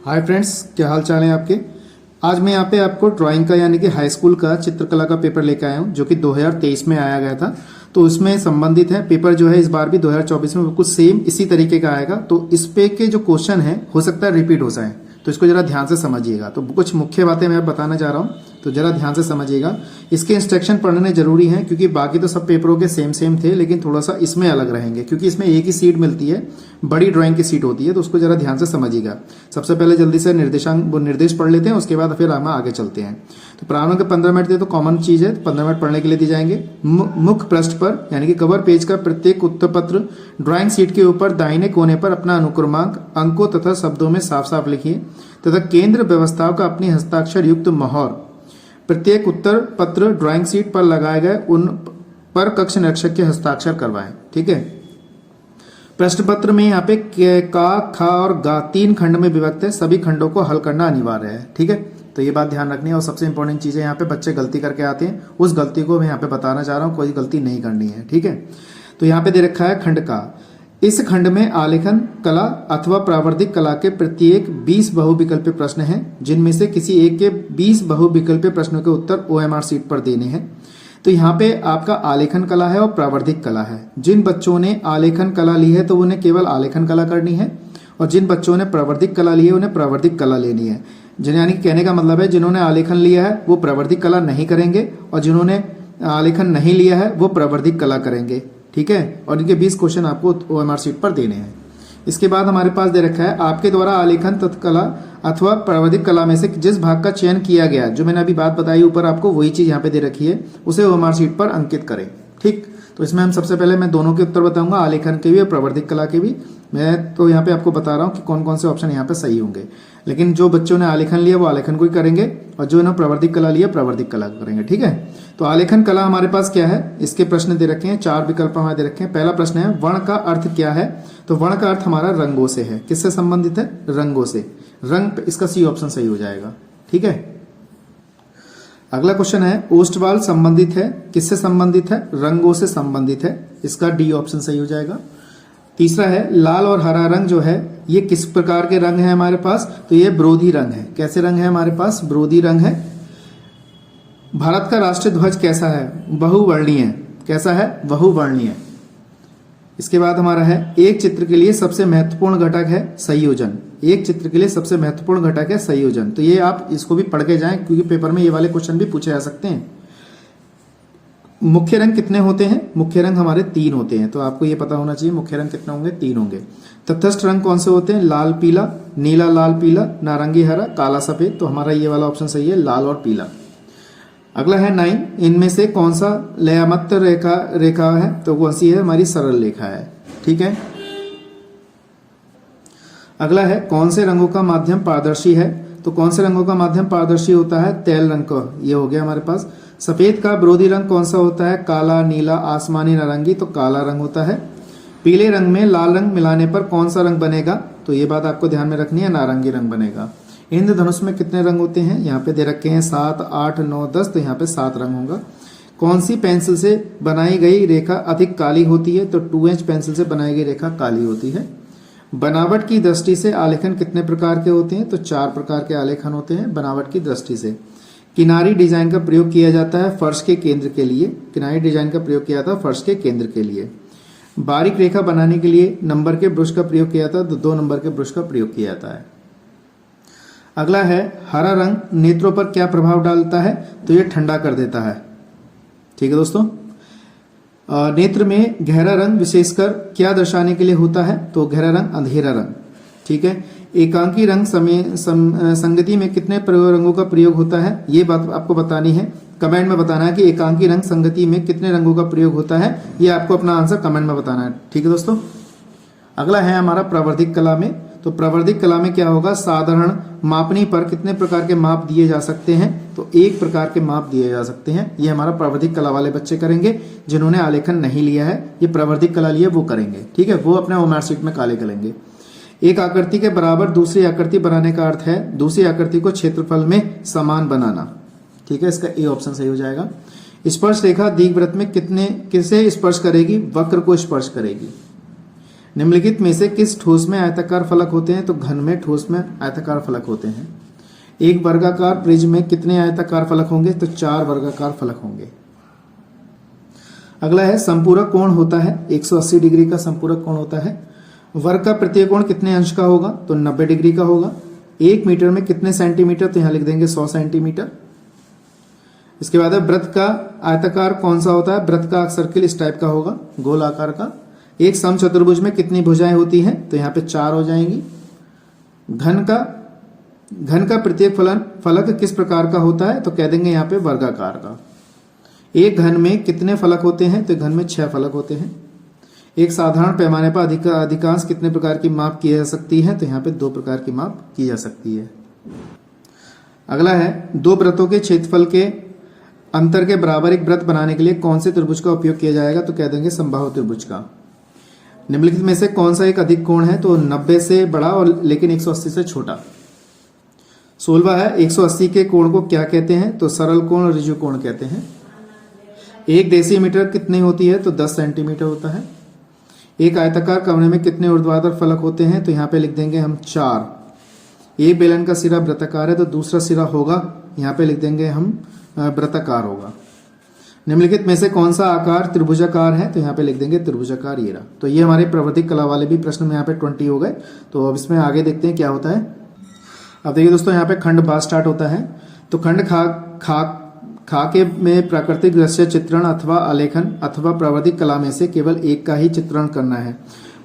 Hi friends, क्या हाल चाल है आपके। आज मैं यहाँ पे आपको ड्राइंग का यानी कि हाई स्कूल का चित्रकला का पेपर लेके आया हूँ जो कि 2023 में आया गया था। तो उसमें संबंधित है पेपर जो है इस बार भी 2024 में बिल्कुल सेम इसी तरीके का आएगा। तो इस पे के जो क्वेश्चन है हो सकता है रिपीट हो जाए, तो इसको जरा ध्यान से समझिएगा। तो कुछ मुख्य बातें मैं बताना चाह रहा हूँ, तो जरा ध्यान से समझिएगा। इसके इंस्ट्रक्शन पढ़ने जरूरी हैं क्योंकि बाकी तो सब पेपरों के सेम थे, लेकिन थोड़ा सा इसमें अलग रहेंगे क्योंकि इसमें एक ही सीट मिलती है, बड़ी ड्राइंग की सीट होती है। तो उसको जरा ध्यान से समझिएगा। सबसे पहले जल्दी से निर्देश पढ़ लेते हैं, उसके बाद फिर हम आगे चलते हैं। तो प्रारंभ के 15 मिनट तो कॉमन चीज है, 15 मिनट पढ़ने के लिए दिए जाएंगे। मुख्य पृष्ठ पर यानी कि कवर पेज का प्रत्येक उत्तर पत्र ड्राइंग सीट के ऊपर दाहिने कोने पर अपना अनुक्रमांक अंकों तथा शब्दों में साफ साफ लिखिए तथा केंद्र व्यवस्थाओं का अपनी हस्ताक्षर युक्त मोहर प्रत्येक उत्तर पत्र ड्राइंग सीट पर लगाए गए उन पर कक्ष निरीक्षक के हस्ताक्षर करवाएं। ठीक है। प्रश्न पत्र में यहाँ पे का, खा और गा 3 खंड में विभक्त है। सभी खंडों को हल करना अनिवार्य है। ठीक है, तो ये बात ध्यान रखनी है। और सबसे इंपॉर्टेंट चीज है, यहाँ पे बच्चे गलती करके आते हैं, उस गलती को मैं यहाँ पे बताना चाह रहा हूँ, कोई गलती नहीं करनी है। ठीक है, तो यहाँ पे दे रखा है खंड का। इस खंड में आलेखन कला अथवा प्रावर्धिक कला के प्रत्येक 20 बहुविकल्पीय प्रश्न हैं, जिनमें से किसी एक के 20 बहुविकल्पीय प्रश्नों के उत्तर OMR सीट पर देने हैं। तो यहाँ पे आपका आलेखन कला है और प्रावर्धिक कला है। जिन बच्चों ने आलेखन कला ली है तो उन्हें केवल आलेखन कला करनी है, और जिन बच्चों ने प्रावर्धिक कला ली है उन्हें प्रावर्धिक कला लेनी है। यानी कहने का मतलब है जिन्होंने आलेखन लिया है वो प्रावर्धिक कला नहीं करेंगे, और जिन्होंने आलेखन नहीं लिया है वो प्रावर्धिक कला करेंगे। ठीक है, और इनके 20 क्वेश्चन आपको OMR सीट पर देने हैं। इसके बाद हमारे पास दे रखा है आपके द्वारा आलेखन तत्कला अथवा प्राविधिक कला में से जिस भाग का चयन किया गया, जो मैंने अभी बात बताई ऊपर आपको, वही चीज यहाँ पे दे रखी है, उसे OMR सीट पर अंकित करें। ठीक, तो इसमें हम सबसे पहले मैं दोनों के उत्तर बताऊंगा, आलेखन के भी और प्राविधिक कला के भी। मैं तो यहाँ पे आपको बता रहा हूँ कि कौन कौन से ऑप्शन यहाँ पे सही होंगे, लेकिन जो बच्चों ने आलेखन लिया वो आलेखन को ही करेंगे, और जो इन्होंने प्राविधिक कला लिया प्राविधिक कला करेंगे। ठीक है, तो आलेखन कला हमारे पास क्या है, इसके प्रश्न दे रखे हैं, 4 विकल्प हमारे दे रखे हैं। पहला प्रश्न है वर्ण का अर्थ क्या है। तो वर्ण का अर्थ हमारा रंगों से है। किससे संबंधित है, रंगों से। रंग, इसका सी ऑप्शन सही हो जाएगा। ठीक है, अगला क्वेश्चन है ओस्टवाल संबंधित है, किससे संबंधित है, रंगों से संबंधित है, इसका डी ऑप्शन सही हो जाएगा। तीसरा है लाल और हरा रंग जो है ये किस प्रकार के रंग है हमारे पास, तो ये विरोधी रंग है। कैसे रंग है हमारे पास, विरोधी रंग है। भारत का राष्ट्रीय ध्वज कैसा है, बहुवर्णीय। कैसा है, बहुवर्णीय। इसके बाद हमारा है एक चित्र के लिए सबसे महत्वपूर्ण घटक है संयोजन। एक चित्र के लिए सबसे महत्वपूर्ण घटक है संयोजन। तो ये आप इसको भी पढ़ के जाएं क्योंकि पेपर में ये वाले क्वेश्चन भी पूछे जा सकते हैं। मुख्य रंग कितने होते हैं, मुख्य रंग हमारे 3 होते हैं, तो आपको ये पता होना चाहिए मुख्य रंग कितने होंगे, 3 होंगे। तटस्थ रंग कौन से होते हैं, लाल पीला, नीला लाल पीला, नारंगी हरा, काला सफेद। तो हमारा ये वाला ऑप्शन सही है, लाल और पीला। अगला है 9, इनमें से कौन सा लयामत्त रेखा है, तो कौन सी है, हमारी सरल रेखा है। ठीक है, अगला है कौन से रंगों का माध्यम पारदर्शी है। तो कौन से रंगों का माध्यम पारदर्शी होता है, तेल रंग का, ये हो गया हमारे पास। सफेद का विरोधी रंग कौन सा होता है, काला, नीला, आसमानी, नारंगी, तो काला रंग होता है। पीले रंग में लाल रंग मिलाने पर कौन सा रंग बनेगा, तो ये बात आपको ध्यान में रखनी है, नारंगी रंग बनेगा। इंद्रधनुष में कितने रंग होते हैं, यहाँ पे दे रखे हैं 7, 8, 9, 10, तो यहाँ पे 7 रंग होगा। कौन सी पेंसिल से बनाई गई रेखा अधिक काली होती है, तो 2H पेंसिल से बनाई गई रेखा काली होती है। बनावट की दृष्टि से आलेखन कितने प्रकार के होते हैं, तो 4 प्रकार के आलेखन होते हैं बनावट की दृष्टि से। किनारी डिजाइन का प्रयोग किया जाता है फर्श के केंद्र के लिए, किनारी डिजाइन का प्रयोग किया जाता है फर्श के केंद्र के लिए। बारीक रेखा बनाने के लिए नंबर के ब्रश का प्रयोग किया जाता है, तो 2 नंबर के ब्रश का प्रयोग किया जाता है। अगला है हरा रंग नेत्रों पर क्या प्रभाव डालता है, तो ये ठंडा कर देता है। ठीक है दोस्तों, नेत्र में गहरा रंग विशेषकर क्या दर्शाने के लिए होता है, तो गहरा रंग अंधेरा रंग। ठीक है, एकांकी रंग संगति में कितने रंगों का प्रयोग होता है, ये बात आपको बतानी है, कमेंट में बताना है कि एकांकी रंग संगति में कितने रंगों का प्रयोग होता है, ये आपको अपना आंसर कमेंट में बताना है। ठीक है दोस्तों, अगला है हमारा प्रावर्धिक कला में। तो प्रावर्धिक कला में क्या होगा, साधारण मापनी पर कितने प्रकार के माप दिए जा सकते हैं, तो 1 प्रकार के माप दिए जा सकते हैं। ये हमारा प्रावर्धिक कला वाले बच्चे करेंगे, जिन्होंने आलेखन नहीं लिया है, ये प्रावर्धिक कला लिया वो करेंगे। ठीक है, वो अपने OMR सीट में काले करेंगे। एक आकृति के बराबर दूसरी आकृति बनाने का अर्थ है दूसरी आकृति को क्षेत्रफल में समान बनाना। ठीक है, इसका ए ऑप्शन सही हो जाएगा। स्पर्श रेखा दीर्घवृत्त में किसे स्पर्श करेगी, वक्र को स्पर्श करेगी। निम्नलिखित में से किस ठोस में आयताकार फलक होते हैं? तो घन में ठोस में आयताकार फलक होते हैं। एक वर्गाकार प्रिज्म में कितने आयताकार फलक होंगे? तो 4 वर्गाकार फलक होंगे। अगला है संपूरक कोण होता है 180 डिग्री का संपूरक कोण होता है। वर्ग का प्रत्येक कोण कितने अंश का होगा? तो 90 डिग्री का होगा। 1 मीटर में कितने सेंटीमीटर? तो यहां लिख देंगे 100 सेंटीमीटर। इसके बाद है वृत्त का आयताकार कौन सा होता है? वृत्त का सर्किल इस टाइप का होगा, गोल आकार का। एक समचतुर्भुज में कितनी भुजाएं होती हैं? तो यहाँ पे 4 हो जाएंगी। घन का प्रत्येक फलक किस प्रकार का होता है? तो कह देंगे यहाँ पे वर्गाकार का। एक घन में कितने फलक होते हैं? तो घन में 6 फलक होते हैं। एक साधारण पैमाने पर अधिकांश कितने प्रकार की माप की जा सकती है? तो यहाँ पे 2 प्रकार की माप की जा सकती है। अगला है दो वृत्तों के क्षेत्रफल के अंतर के बराबर एक वृत्त बनाने के लिए कौन से त्रिभुज का उपयोग किया जाएगा? तो कह देंगे समबाहु त्रिभुज का। निम्नलिखित में से कौन सा एक अधिक कोण है? तो 90 से बड़ा और लेकिन 180 से छोटा। 16वां है 180 के कोण को क्या कहते हैं? तो सरल कोण और ऋजु कोण कहते हैं। 1 डेसीमीटर कितनी होती है? तो 10 सेंटीमीटर होता है। एक आयताकार कमरे में कितने ऊर्ध्वाधर फलक होते हैं? तो यहाँ पे लिख देंगे हम 4। एक बेलन का सिरा वृत्ताकार है तो दूसरा सिरा होगा, यहाँ पे लिख देंगे हम वृत्ताकार होगा। निम्नलिखित में से कौन सा आकार त्रिभुजाकार है? तो यहाँ पे लिख देंगे त्रिभुजाकार ये रहा। तो ये हमारे प्रवर्धिक कला वाले भी प्रश्न में यहाँ पे 20 हो गए। तो अब इसमें आगे देखते हैं क्या होता है। अब देखिए दोस्तों, यहाँ पे खंड बा स्टार्ट होता है। तो खंड खा के में प्राकृतिक दृश्य चित्रण अथवा आलेखन अथवा प्रवर्धिक कला में से केवल एक का ही चित्रण करना है।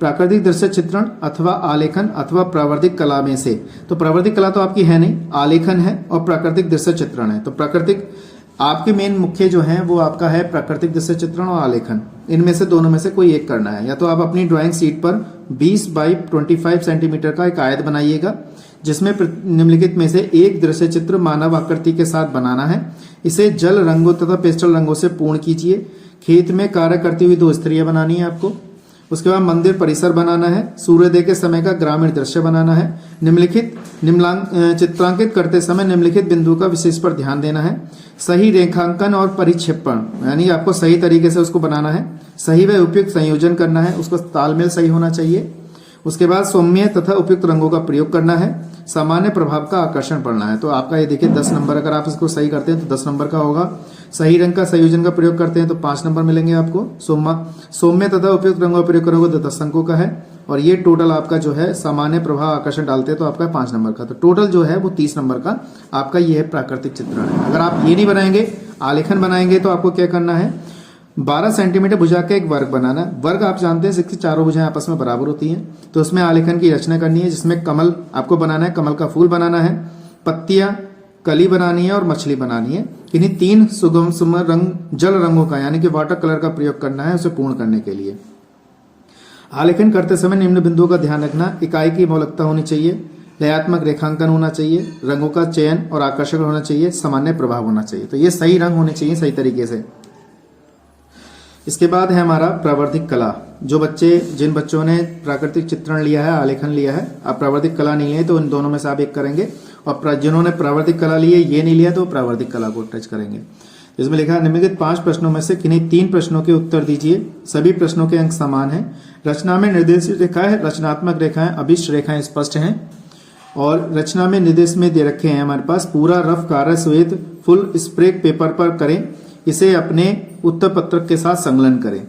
प्राकृतिक दृश्य चित्रण अथवा आलेखन अथवा प्रावर्धिक कला में से, तो प्रावर्धिक कला तो आपकी है नहीं, आलेखन है और प्राकृतिक दृश्य चित्रण है। तो प्राकृतिक आपके मेन मुख्य जो है वो आपका है प्राकृतिक दृश्य चित्रण और आलेखन। इनमें से दोनों में से कोई एक करना है। या तो आप अपनी ड्राइंग शीट पर 20 बाई 25 सेंटीमीटर का एक आयत बनाइएगा जिसमें निम्नलिखित में से एक दृश्य चित्र मानव आकृति के साथ बनाना है। इसे जल रंगों तथा पेस्टल रंगों से पूर्ण कीजिए। खेत में कार्य करती हुई 2 स्त्रियां बनानी है आपको। उसके बाद मंदिर परिसर बनाना है। सूर्योदय के समय का ग्रामीण दृश्य बनाना है। चित्रांकित करते समय निम्नलिखित बिंदु का विशेष पर ध्यान देना है। सही रेखांकन और परिक्षेपण, यानी आपको सही तरीके से उसको बनाना है। सही व उपयुक्त संयोजन करना है, उसको तालमेल सही होना चाहिए। उसके बाद सौम्य तथा उपयुक्त रंगों का प्रयोग करना है। सामान्य प्रभाव का आकर्षण पढ़ना है। तो आपका ये देखिए 10 नंबर, अगर आप इसको सही करते हैं तो 10 नंबर का होगा। सही रंग का संयोजन का प्रयोग करते हैं तो 5 नंबर मिलेंगे आपको। सौम्य तथा उपयुक्त रंगों का प्रयोग करोगे तो 10 अंकों का है। और ये टोटल आपका जो है सामान्य प्रभाव आकर्षण डालते हैं तो आपका 5 नंबर का। तो टोटल जो है वो 30 नंबर का आपका ये है प्राकृतिक चित्रण है। अगर आप ये नहीं बनाएंगे, आलेखन बनाएंगे, तो आपको क्या करना है, 12 सेंटीमीटर भुजा का एक वर्ग बनाना है। वर्ग आप जानते हैं इसकी चारों भुजाएं आपस में बराबर होती हैं। तो उसमें आलेखन की रचना करनी है जिसमें कमल आपको बनाना है, कमल का फूल बनाना है, पत्तियां, कली बनानी है और मछली बनानी है। इन्हीं 3 सुगम रंग जल रंगों का यानी कि वाटर कलर का प्रयोग करना है उसे पूर्ण करने के लिए। आलेखन करते समय निम्न बिंदुओं का ध्यान रखना। इकाई की मौलिकता होनी चाहिए, लयात्मक रेखांकन होना चाहिए, रंगों का चयन और आकर्षक होना चाहिए, सामान्य प्रभाव होना चाहिए। तो ये सही रंग होने चाहिए सही तरीके से। इसके बाद है हमारा प्रावर्धिक कला। जिन बच्चों ने प्राकृतिक चित्रण लिया है, आलेखन लिया है, आप प्रावर्धिक कला नहीं है तो इन दोनों में से आप एक करेंगे। और जिन्होंने प्रावर्धिक कला ली है ये नहीं लिया तो प्रावर्धिक कला को टच करेंगे। इसमें लिखा है निम्नलिखित 5 प्रश्नों में से किन्हीं 3 प्रश्नों के उत्तर दीजिए। सभी प्रश्नों के अंक समान हैं। रचना में निर्देशित रेखाएं, रचनात्मक रेखाएं, अभिष्ट रेखाएं स्पष्ट हैं। और रचना में निर्देश में दे रखे हैं हमारे पास पूरा रफ कार्य श्वेत फुल स्प्रे पेपर पर करें। इसे अपने उत्तर पत्रक के साथ संलग्न करें।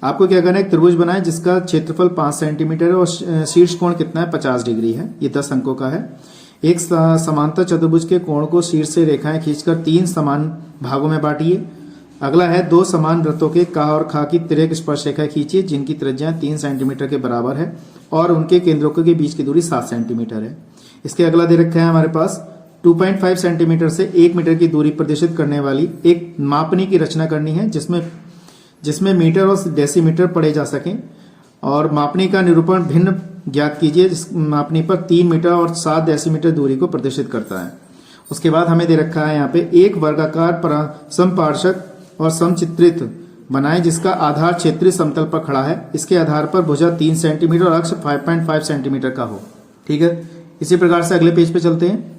आपको क्या करना है, एक त्रिभुज बनाएं जिसका क्षेत्रफल 5 सेंटीमीटर है और शीर्ष कोण कितना है, 50 डिग्री है। ये 10 अंकों का है। एक समांतर चतुर्भुज के कोण को शीर्ष से रेखाएं खींचकर 3 समान भागों में बांटिए। अगला है 2 समान वृत्तों के का और खा की तिर्यक स्पर्श रेखाएं खींचिए जिनकी त्रिज्या 3 सेंटीमीटर के बराबर है और उनके केंद्रों के बीच की दूरी 7 सेंटीमीटर है। इसके अगला दे रखा है हमारे पास 2.5 सेंटीमीटर से 1 मीटर की दूरी प्रदर्शित करने वाली एक मापनी की रचना करनी है जिसमें मीटर और डेसीमीटर पढ़े जा सकें। और मापनी का निरूपण भिन्न ज्ञात कीजिए जिस मापनी पर 3 मीटर और 7 डेसीमीटर दूरी को प्रदर्शित करता है। उसके बाद हमें दे रखा है यहाँ पे एक वर्गाकार समपार्श्वक और समचित्रित बनाएं जिसका आधार क्षेत्रीय समतल पर खड़ा है। इसके आधार पर भुजा 3 सेंटीमीटर और अक्ष 5.5 सेंटीमीटर का हो। ठीक है, इसी प्रकार से अगले पेज पे चलते हैं।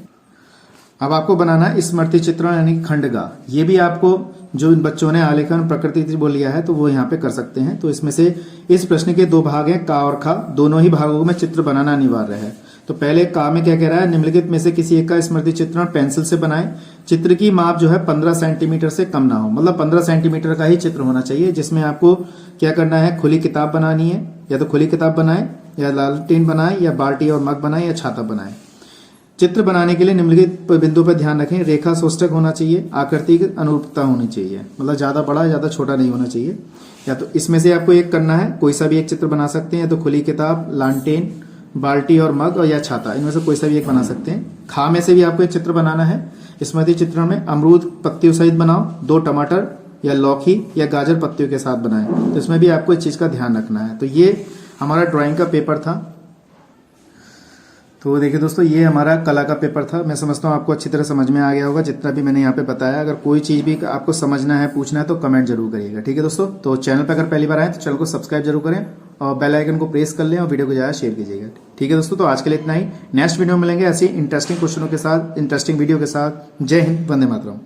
अब आपको बनाना है स्मृति चित्रण यानी खंडगा। ये भी आपको जो इन बच्चों ने आलेखन प्रकृति बोल लिया है तो वो यहाँ पे कर सकते हैं। तो इसमें से इस प्रश्न के दो भाग हैं, का और खा, दोनों ही भागों में चित्र बनाना अनिवार्य है। तो पहले का में क्या कह रहा है, निम्नलिखित में से किसी एक का स्मृति चित्रण पेंसिल से बनाएं। चित्र की माप जो है 15 सेंटीमीटर से कम ना हो, मतलब 15 सेंटीमीटर का ही चित्र होना चाहिए, जिसमें आपको क्या करना है, खुली किताब बनानी है, या तो खुली किताब बनाए या लालटेन बनाए या बाल्टी और मग बनाए या छाता बनाए। चित्र बनाने के लिए निम्नलिखित बिंदु पर ध्यान रखें, रेखा सोष्टक होना चाहिए, आकृति की अनुरूपता होनी चाहिए, मतलब ज्यादा बड़ा ज्यादा छोटा नहीं होना चाहिए। या तो इसमें से आपको एक करना है, कोई सा भी एक चित्र बना सकते हैं, या तो खुली किताब, लालटेन, बाल्टी और मग और या छाता, इनमें से कोई सा भी एक बना सकते हैं। खा में से भी आपको एक चित्र बनाना है। स्मृति चित्रण में अमरूद पत्तियों सहित बनाओ, 2 टमाटर या लौकी या गाजर पत्तियों के साथ बनाएं। तो इसमें भी आपको इस चीज का ध्यान रखना है। तो ये हमारा ड्राइंग का पेपर था। तो देखिए दोस्तों, ये हमारा कला का पेपर था। मैं समझता हूँ आपको अच्छी तरह समझ में आ गया होगा जितना भी मैंने यहाँ पे बताया। अगर कोई चीज़ भी आपको समझना है, पूछना है तो कमेंट जरूर करिएगा, ठीक है दोस्तों। तो चैनल पर अगर पहली बार आए तो चैनल को सब्सक्राइब जरूर करें और बेल आइकन को प्रेस कर लें और वीडियो को ज़्यादा शेयर कीजिएगा, ठीक है दोस्तों। तो आज के लिए इतना ही, नेक्स्ट वीडियो में मिलेंगे ऐसी इंटरेस्टिंग क्वेश्चनों के साथ, इंटरेस्टिंग वीडियो के साथ। जय हिंद, वंदे मातरम।